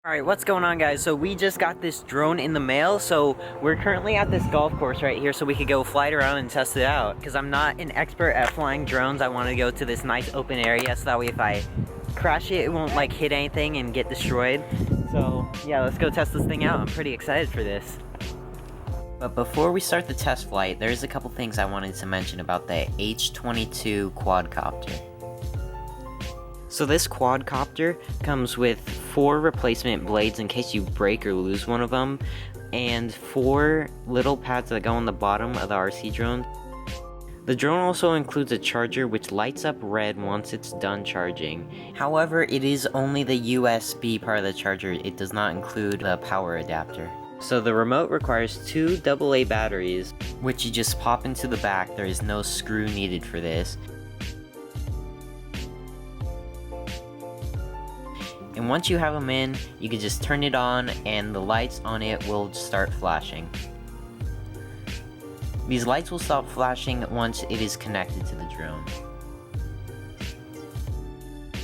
Alright, what's going on, guys? So we just got this drone in the mail, so we're currently at this golf course right here so we could go fly it around and test it out. Because I'm not an expert at flying drones, I want to go to this nice open area so that way if I crash it, it won't like hit anything and get destroyed. So yeah, let's go test this thing out. I'm pretty excited for this. But before we start the test flight, there's a couple things I wanted to mention about the H-22 Quadcopter. So this quadcopter comes with 4 replacement blades in case you break or lose one of them, and 4 little pads that go on the bottom of the RC drone. The drone also includes a charger which lights up red once it's done charging. However, it is only the USB part of the charger, it does not include the power adapter. So the remote requires 2 AA batteries, which you just pop into the back. There is no screw needed for this. And once you have them in, you can just turn it on and the lights on it will start flashing. These lights will stop flashing once it is connected to the drone.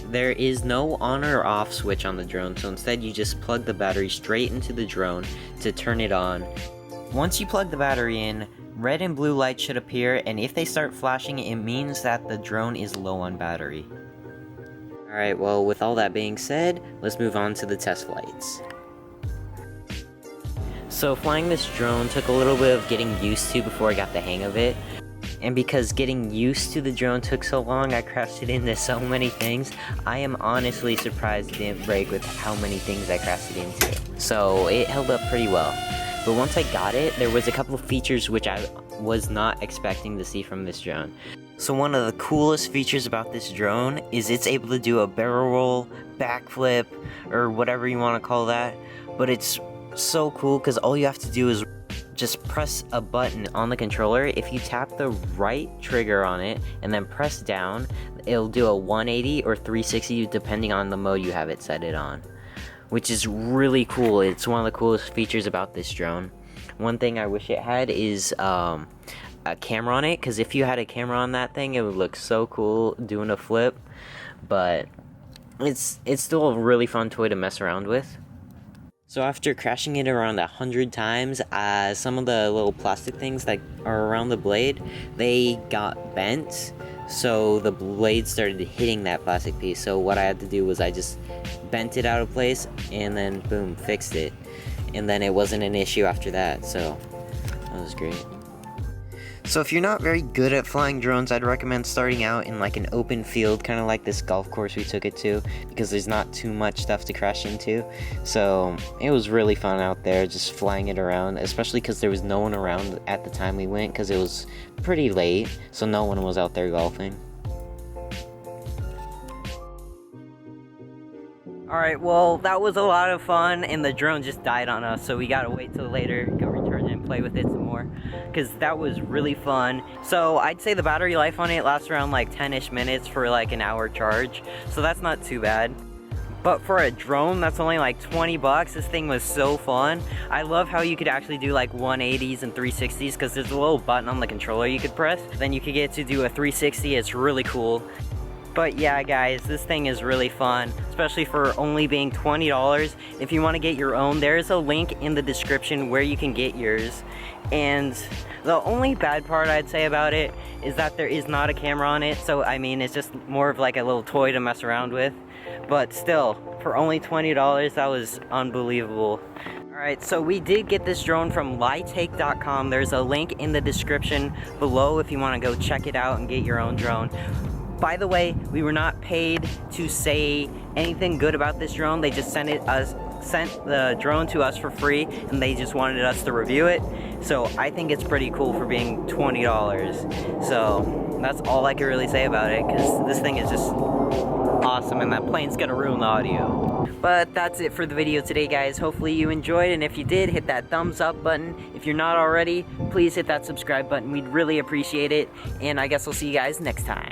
There is no on or off switch on the drone, so instead you just plug the battery straight into the drone to turn it on. Once you plug the battery in, red and blue lights should appear, and if they start flashing, it means that the drone is low on battery. Alright, well, with all that being said, let's move on to the test flights. So flying this drone took a little bit of getting used to before I got the hang of it. And because getting used to the drone took so long, I crashed it into so many things. I am honestly surprised it didn't break with how many things I crashed it into. So it held up pretty well. But once I got it, there was a couple of features which I was not expecting to see from this drone. So one of the coolest features about this drone is it's able to do a barrel roll, backflip, or whatever you want to call that. But it's so cool because all you have to do is just press a button on the controller. If you tap the right trigger on it and then press down, it'll do a 180 or 360 depending on the mode you have it set it on. Which is really cool. It's one of the coolest features about this drone. One thing I wish it had is a camera on it, because if you had a camera on that thing, it would look so cool doing a flip. But it's still a really fun toy to mess around with. So after crashing it around 100 times, some of the little plastic things that are around the blade, they got bent. So the blade started hitting that plastic piece. So what I had to do was I just bent it out of place and then boom, fixed it. And then it wasn't an issue after that, so that was great. So if you're not very good at flying drones, I'd recommend starting out in like an open field, kind of like this golf course we took it to, because there's not too much stuff to crash into. So it was really fun out there just flying it around, especially because there was no one around at the time we went, because it was pretty late, so no one was out there golfing. Alright, well, that was a lot of fun, and the drone just died on us, so we gotta wait till later, go return it and play with it some more, because that was really fun. So I'd say the battery life on it lasts around like 10-ish minutes for like an hour charge, so that's not too bad. But for a drone, that's only like 20 bucks. This thing was so fun. I love how you could actually do like 180s and 360s, because there's a little button on the controller you could press. Then you could get to do a 360, it's really cool. But yeah, guys, this thing is really fun, especially for only being $20. If you want to get your own, there's a link in the description where you can get yours. And the only bad part I'd say about it is that there is not a camera on it. So, I mean, it's just more of like a little toy to mess around with. But still, for only $20, that was unbelievable. Alright, so we did get this drone from lytake.com. There's a link in the description below if you want to go check it out and get your own drone. By the way, we were not paid to say anything good about this drone. They just sent the drone to us for free, and they just wanted us to review it. So I think it's pretty cool for being $20. So that's all I can really say about it, because this thing is just awesome, and that plane's gonna ruin the audio. But that's it for the video today, guys. Hopefully you enjoyed, and if you did, hit that thumbs up button. If you're not already, please hit that subscribe button. We'd really appreciate it, and I guess I'll see you guys next time.